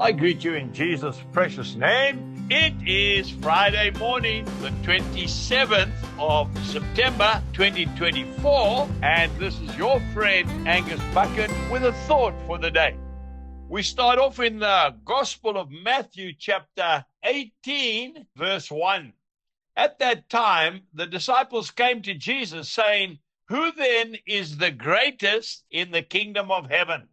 I greet you in Jesus' precious name. It is Friday morning, the 27th of September 2024, and this is your friend Angus Buchan with a thought for the day. We start off in the Gospel of Matthew, chapter 18, verse 1. At that time, the disciples came to Jesus saying, "Who then is the greatest in the kingdom of heaven?"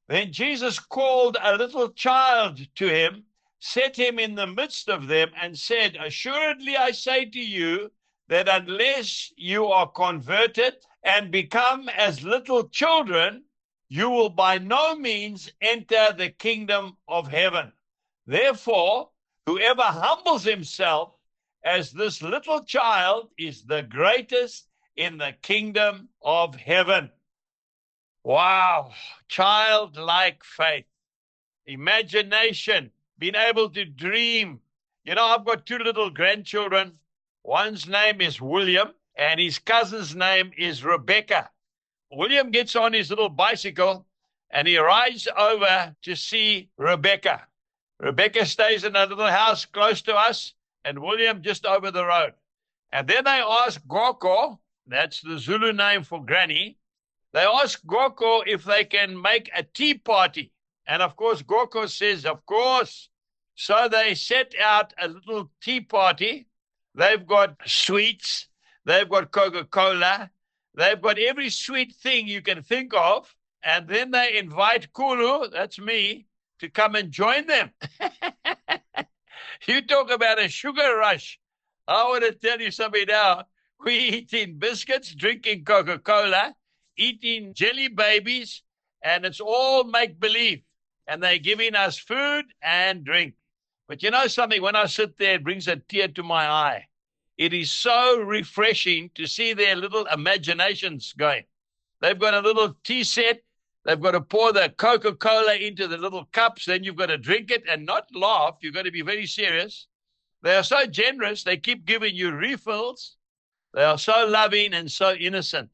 Then Jesus called a little child to him, set him in the midst of them, and said, "Assuredly I say to you that unless you are converted and become as little children, you will by no means enter the kingdom of heaven. Therefore, whoever humbles himself as this little child is the greatest in the kingdom of heaven." Wow, childlike faith, imagination, being able to dream. You know, I've got two little grandchildren. One's name is William, and his cousin's name is Rebecca. William gets on his little bicycle, and he rides over to see Rebecca. Rebecca stays in a little house close to us, and William just over the road. And then they ask Goko, that's the Zulu name for granny, they ask Goko if they can make a tea party. And of course, Goko says, of course. So they set out a little tea party. They've got sweets. They've got Coca-Cola. They've got every sweet thing you can think of. And then they invite Kulu, that's me, to come and join them. You talk about a sugar rush. I want to tell you something now. We're eating biscuits, drinking Coca-Cola, eating jelly babies, and it's all make-believe. And they're giving us food and drink. But you know something? When I sit there, it brings a tear to my eye. It is so refreshing to see their little imaginations going. They've got a little tea set. They've got to pour the Coca-Cola into the little cups. Then you've got to drink it and not laugh. You've got to be very serious. They are so generous. They keep giving you refills. They are so loving and so innocent.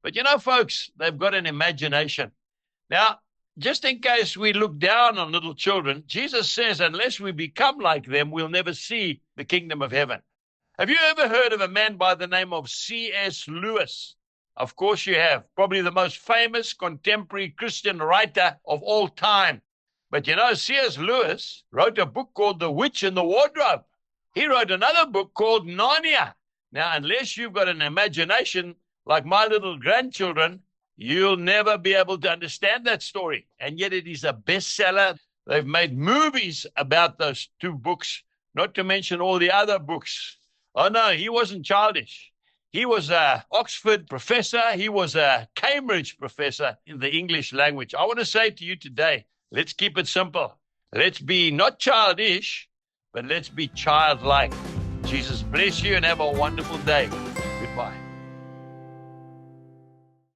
But you know, folks, they've got an imagination. Now, just in case we look down on little children, Jesus says, unless we become like them, we'll never see the kingdom of heaven. Have you ever heard of a man by the name of C.S. Lewis? Of course you have. Probably the most famous contemporary Christian writer of all time. But you know, C.S. Lewis wrote a book called The Witch in the Wardrobe. He wrote another book called Narnia. Now, unless you've got an imagination like my little grandchildren, you'll never be able to understand that story. And yet it is a bestseller. They've made movies about those two books, not to mention all the other books. Oh, no, he wasn't childish. He was an Oxford professor. He was a Cambridge professor in the English language. I want to say to you today, let's keep it simple. Let's be not childish, but let's be childlike. Jesus bless you and have a wonderful day.